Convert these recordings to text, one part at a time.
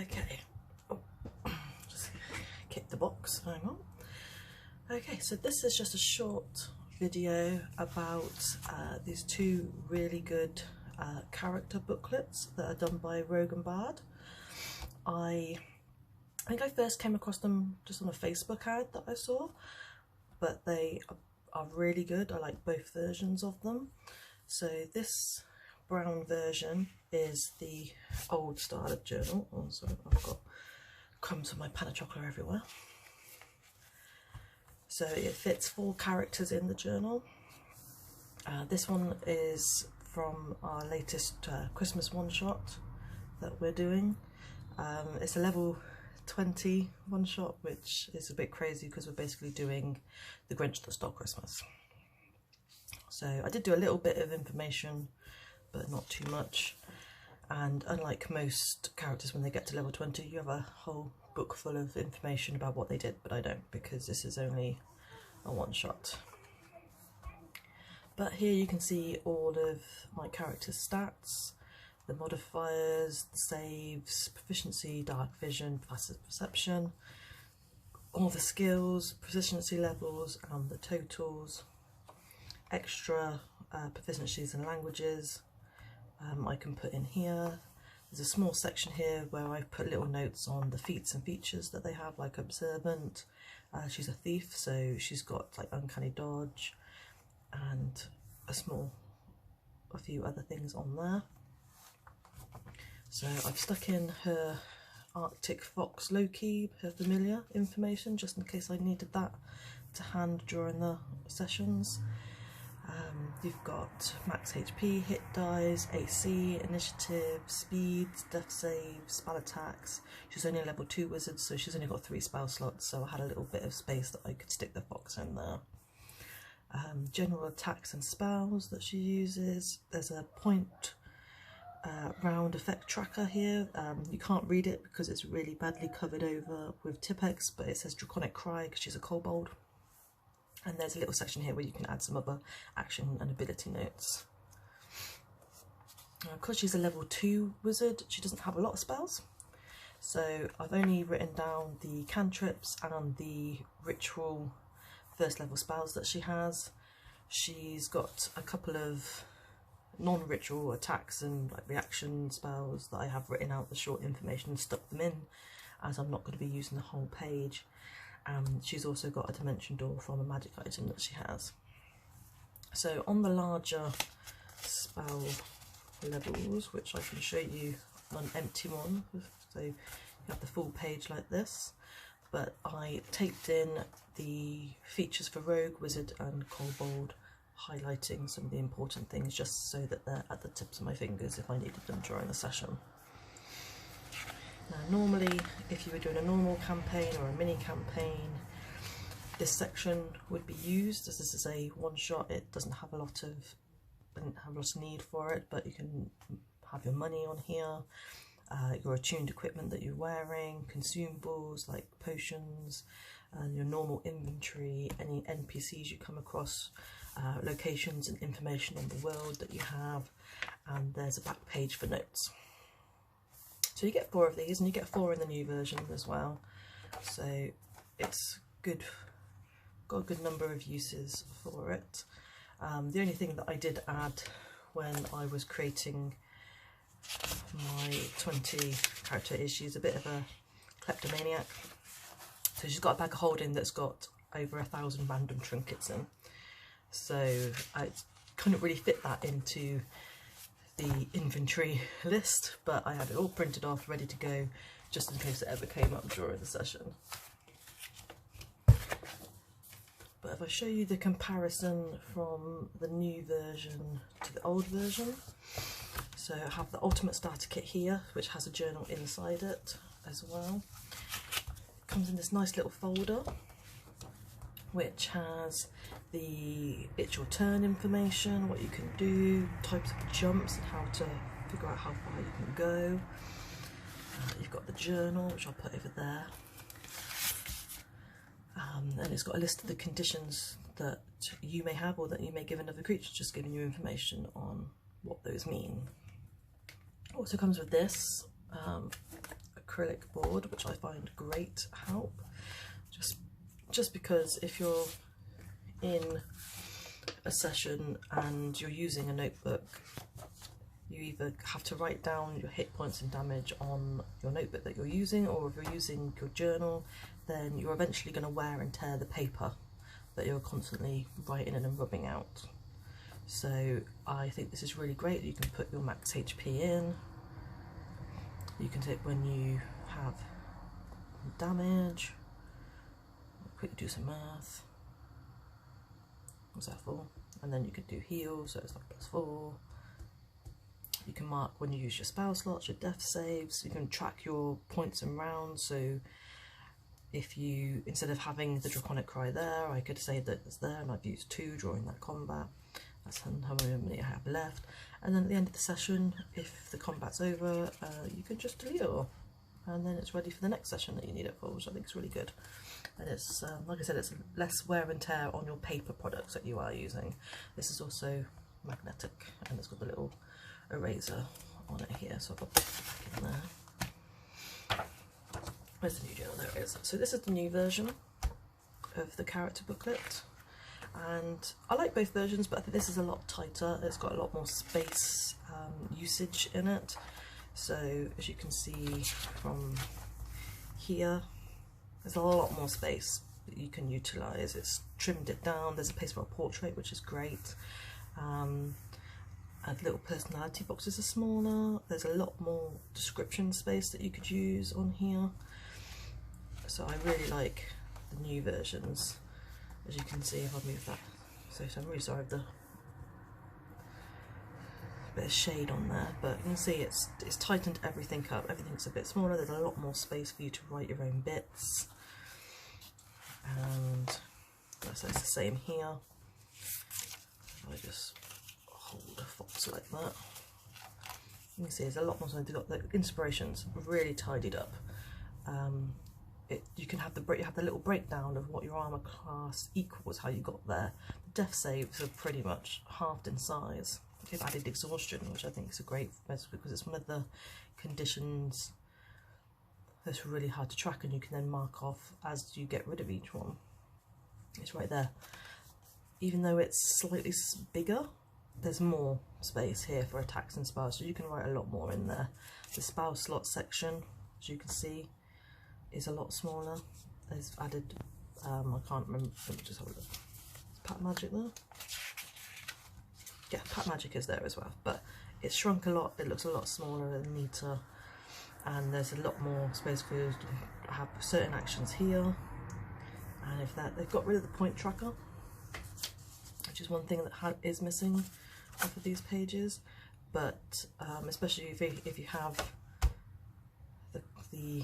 Okay, oh, just kick the box, hang on. Okay, so this is just a short video about these two really good character booklets that are done by Rogue Bard. I think I first came across them just on a Facebook ad that I saw, but they are really good. I like both versions of them. So this brown version is the old style of journal. Oh, sorry, I've got crumbs of my pan of chocolate everywhere. So it fits 4 characters in the journal. This one is from our latest Christmas one-shot that we're doing. It's a level 20 one-shot, which is a bit crazy because we're basically doing The Grinch That Stole Christmas. So I did do a little bit of information, but not too much. And unlike most characters, when they get to level 20, you have a whole book full of information about what they did, but I don't, because this is only a one-shot. But here you can see all of my characters' stats, the modifiers, the saves, proficiency, dark vision, passive perception, all the skills, proficiency levels and the totals, extra proficiencies in languages. I can put in here. There's a small section here where I put little notes on the feats and features that they have, like observant. She's a thief, so she's got like uncanny dodge and a few other things on there. So I've stuck in her Arctic Fox Loki, her familiar information, just in case I needed that to hand during the sessions. You've got max HP, hit dice, AC, initiative, speed, death saves, spell attacks. She's only a level 2 wizard, so she's only got 3 spell slots, so I had a little bit of space that I could stick the fox in there. General attacks and spells that she uses. There's a point round effect tracker here. You can't read it because it's really badly covered over with Tipex, but it says Draconic Cry because she's a kobold. And there's a little section here where you can add some other action and ability notes. Because she's a level 2 wizard, she doesn't have a lot of spells. So I've only written down the cantrips and the ritual first level spells that she has. She's got a couple of non-ritual attacks and like reaction spells that I have written out the short information and stuck them in, as I'm not going to be using the whole page. She's also got a dimension door from a magic item that she has. So on the larger spell levels, which I can show you on an empty one, so you have the full page like this, but I taped in the features for Rogue, Wizard and Kobold, highlighting some of the important things just so that they're at the tips of my fingers if I needed them during the session. Now normally, if you were doing a normal campaign or a mini campaign, this section would be used, as this is a one-shot. It doesn't have a lot of need for it, but you can have your money on here, your attuned equipment that you're wearing, consumables like potions, and your normal inventory, any NPCs you come across, locations and information on the world that you have, and there's a back page for notes. So you get 4 of these, and you get 4 in the new version as well. So it's good, got a good number of uses for it. The only thing that I did add when I was creating my 20 character is she's a bit of a kleptomaniac. So she's got a bag of holding that's got over 1,000 random trinkets in. So I couldn't really fit that into the inventory list, but I had it all printed off, ready to go, just in case it ever came up during the session. But if I show you the comparison from the new version to the old version, so I have the Ultimate Starter Kit here, which has a journal inside it as well. It comes in this nice little folder, which has the It's Your Turn information, what you can do, types of jumps and how to figure out how far you can go. You've got the journal, which I'll put over there. And it's got a list of the conditions that you may have or that you may give another creature, just giving you information on what those mean. Also comes with this, a acrylic board, which I find great help, just because if you're in a session and you're using a notebook, you either have to write down your hit points and damage on your notebook that you're using, or if you're using your journal, then you're eventually going to wear and tear the paper that you're constantly writing in and rubbing out. So I think this is really great. You can put your max HP in, you can take when you have damage, quickly do some math, what's that for? And then you could do heal, so it's like +4. You can mark when you use your spell slots, your death saves, you can track your points and rounds, so if you, instead of having the Draconic Cry there, I could say that it's there and I've used 2 during that combat. That's how many I have left. And then at the end of the session, if the combat's over, you can just delete it all. And then it's ready for the next session that you need it for, which I think is really good. And it's, like I said, it's less wear and tear on your paper products that you are using. This is also magnetic, and it's got the little eraser on it here, so I've got that back in there. Where's the new journal? There it is. So this is the new version of the character booklet, and I like both versions, but I think this is a lot tighter. It's got a lot more space usage in it. So as you can see from here, there's a lot more space that you can utilise. It's trimmed it down. There's a place for a portrait, which is great. And little personality boxes are smaller. There's a lot more description space that you could use on here. So I really like the new versions. As you can see, if I move that, so I'm really sorry of the bit of shade on there, but you can see it's tightened everything up. Everything's a bit smaller. There's a lot more space for you to write your own bits, and so it's the same here. I just hold a fox like that. You can see there's a lot more. They've got the inspirations really tidied up. You can have the little breakdown of what your armor class equals, how you got there. The death saves are pretty much halved in size. They've added exhaustion, which I think is a great mess, because it's one of the conditions that's really hard to track, and you can then mark off as you get rid of each one. It's right there. Even though it's slightly bigger, there's more space here for attacks and spells, so you can write a lot more in there. The spell slot section, as you can see, is a lot smaller. There's added, I can't remember, let me just have a look. Is Pat Magic there? Yeah, Pat Magic is there as well, but it's shrunk a lot. It looks a lot smaller and neater, and there's a lot more space for you to have certain actions here. And if that, they've got rid of the point tracker, which is one thing that is missing off of these pages, but especially if you have the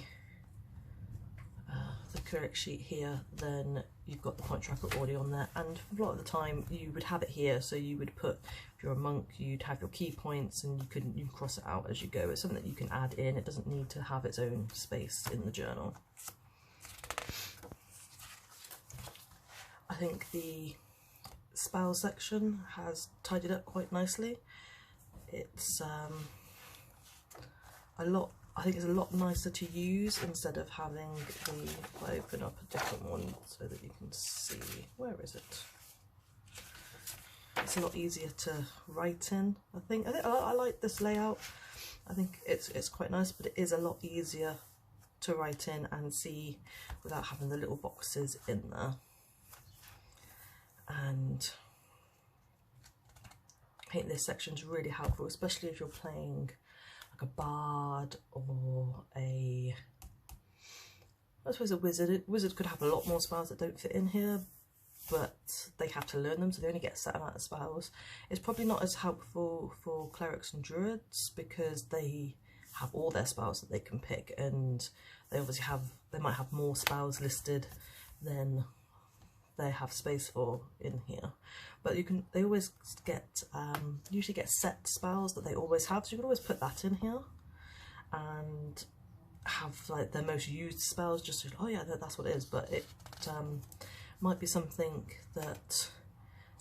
correct sheet here, then you've got the point tracker already on there, and a lot of the time you would have it here, so you would put, if you're a monk, you'd have your key points and you can cross it out as you go. It's something that you can add in. It doesn't need to have its own space in the journal. I think the spell section has tidied up quite nicely. It's I think it's a lot nicer to use, instead of having if I open up a different one so that you can see, where is it? It's a lot easier to write in. I think I like this layout. I think it's quite nice, but it is a lot easier to write in and see without having the little boxes in there. And I think this section's really helpful, especially if you're playing like a bard or I suppose a wizard. A wizard could have a lot more spells that don't fit in here, but they have to learn them, so they only get a set amount of spells. It's probably not as helpful for clerics and druids, because they have all their spells that they can pick, and they obviously they might have more spells listed than they have space for in here. But they always get usually get set spells that they always have, so you can always put that in here and have like their most used spells, just so, oh yeah, that's what it is. But it might be something that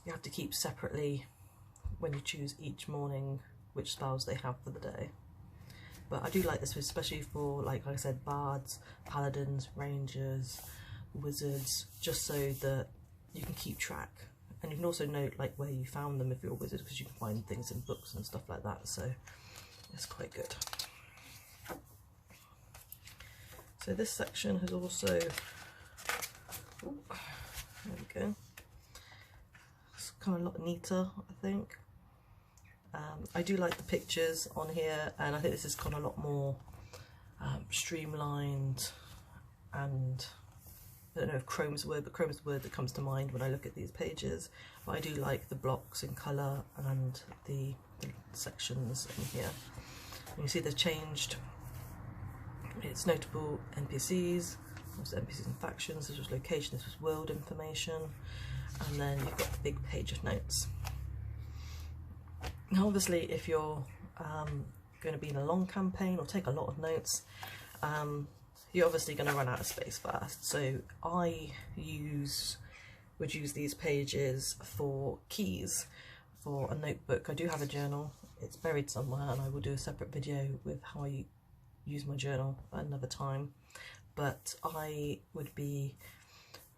you have to keep separately when you choose each morning which spells they have for the day. But I do like this, especially for, like I said, bards, paladins, rangers, wizards, just so that you can keep track. And you can also note like where you found them if you're a wizard, because you can find things in books and stuff like that, so it's quite good. So this section has also, ooh, there we go, it's kind of a lot neater, I think. I do like the pictures on here, and I think this is kind of a lot more streamlined, and I don't know if chrome's a word, but chrome's the word that comes to mind when I look at these pages. But I do like the blocks in colour and the sections in here. And you see they've changed. It's notable NPCs, was NPCs and factions, this was location, this was world information, and then you've got the big page of notes. Now obviously if you're going to be in a long campaign or take a lot of notes, you're obviously going to run out of space fast. So I would use these pages for keys for a notebook. I do have a journal, it's buried somewhere, and I will do a separate video with how I use my journal at another time. But I would be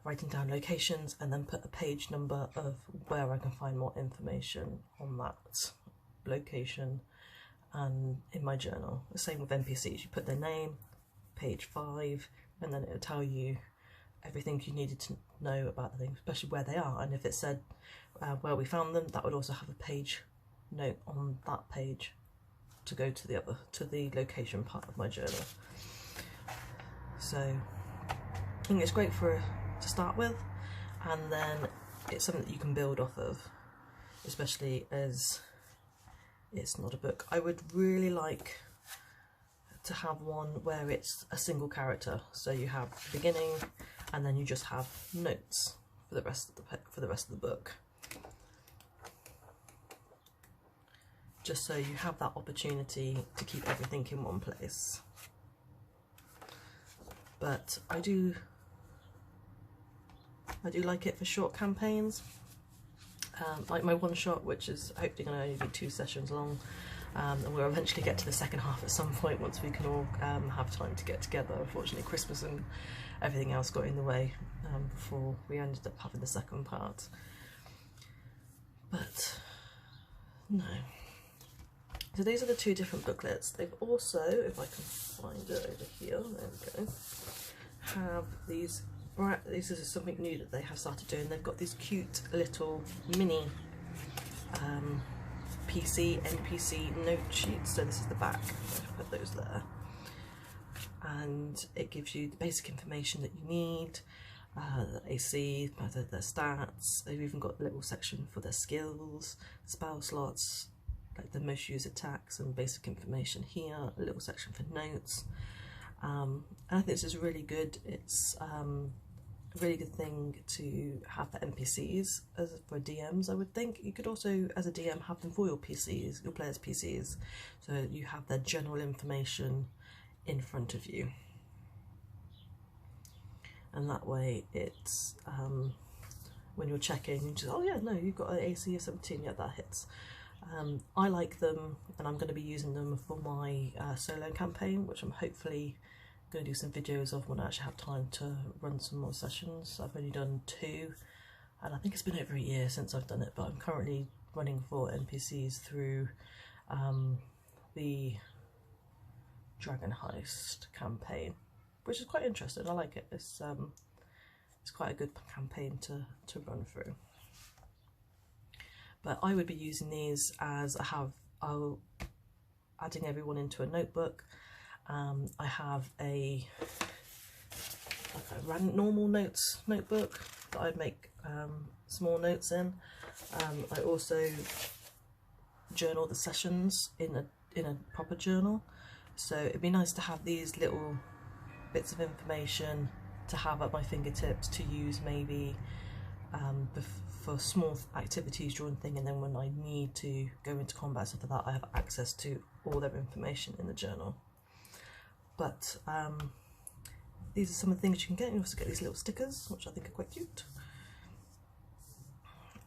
writing down locations and then put a page number of where I can find more information on that location and in my journal. The same with NPCs, you put their name, page 5, and then it will tell you everything you needed to know about the thing, especially where they are. And if it said where we found them, that would also have a page note on that page to go to the location part of my journal. So I think it's great to start with, and then it's something that you can build off of, especially as it's not a book. I would really like to have one where it's a single character, so you have the beginning and then you just have notes for the rest of the book, just so you have that opportunity to keep everything in one place. But I do like it for short campaigns, like my one shot, which is hopefully going to only be 2 sessions long, and we'll eventually get to the second half at some point once we can all have time to get together. Unfortunately Christmas and everything else got in the way before we ended up having the second part. But no. So these are the 2 different booklets. They've also, if I can find it over here, there we go, have these, this is something new that they have started doing. They've got these cute little mini NPC note sheets. So this is the back, I'll put those there. And it gives you the basic information that you need, the AC, their stats. They've even got a little section for their skills, spell slots, like the most used attacks and basic information here, a little section for notes. And I think this is really good. It's a really good thing to have for NPCs, as for DMs. I would think you could also, as a DM, have them for your PCs, your players' PCs, so you have their general information in front of you. And that way it's, when you're checking, you just, oh yeah, no, you've got an AC of 17, yeah, that hits. I like them, and I'm going to be using them for my solo campaign, which I'm hopefully going to do some videos of when I actually have time to run some more sessions. I've only done 2, and I think it's been over a year since I've done it, but I'm currently running 4 NPCs through the Dragon Heist campaign, which is quite interesting. I like it. It's quite a good campaign to run through. But I would be using these as I'll adding everyone into a notebook. I have a normal notes notebook that I'd make small notes in. I also journal the sessions in a proper journal. So it'd be nice to have these little bits of information to have at my fingertips to use maybe for small activities during thing, and then when I need to go into combat, stuff like that, I have access to all their information in the journal. But these are some of the things you can get. You also get these little stickers, which I think are quite cute.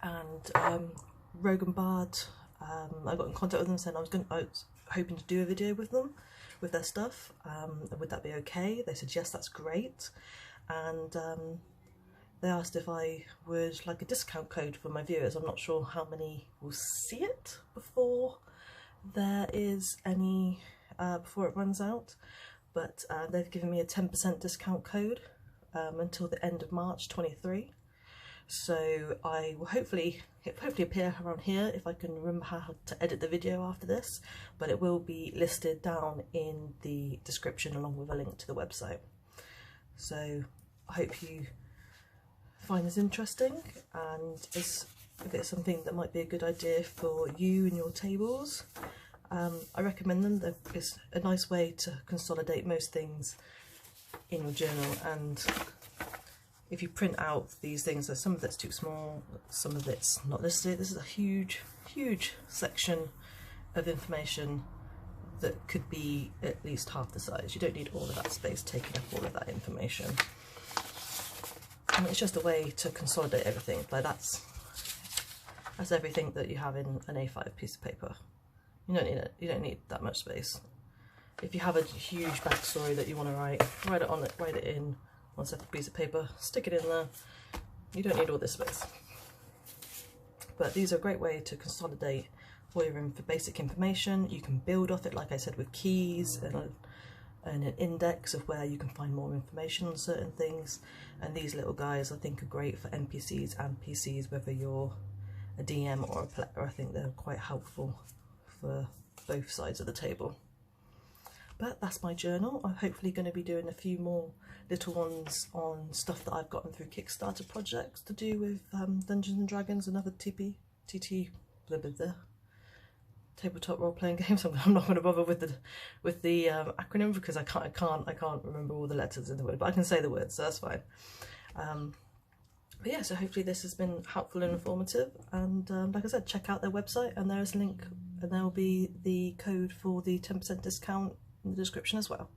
And Rogue Bard I got in contact with them saying I was hoping to do a video with them, with their stuff. Would that be okay? They said yes, that's great. And they asked if I would like a discount code for my viewers. I'm not sure how many will see it before there is any, before it runs out, but they've given me a 10% discount code until the end of March 23. So I will hopefully appear around here if I can remember how to edit the video after this, but it will be listed down in the description along with a link to the website. So I hope you find this interesting, and if it's something that might be a good idea for you and your tables, I recommend them. It's a nice way to consolidate most things in your journal, and if you print out these things, there's some of it's too small, some of it's not listed. This is a huge section of information that could be at least half the size. You don't need all of that space taking up all of that information. I mean, it's just a way to consolidate everything. Like that's everything that you have in an A5 piece of paper. You don't need it. You don't need that much space. If you have a huge backstory that you want to write it in one separate piece of paper, stick it in there. You don't need all this space. But these are a great way to consolidate all your basic information. You can build off it, like I said, with keys and an index of where you can find more information on certain things. And these little guys I think are great for NPCs and PCs, whether you're a DM or a player. I think they're quite helpful for both sides of the table. But that's my journal. I'm hopefully going to be doing a few more little ones on stuff that I've gotten through Kickstarter projects to do with Dungeons and Dragons and other tabletop role-playing games. I'm not going to bother with the acronym because I can't remember all the letters in the word, but I can say the words, so that's fine. But yeah, so hopefully this has been helpful and informative, and like I said, check out their website, and there is a link, and there will be the code for the 10% discount in the description as well.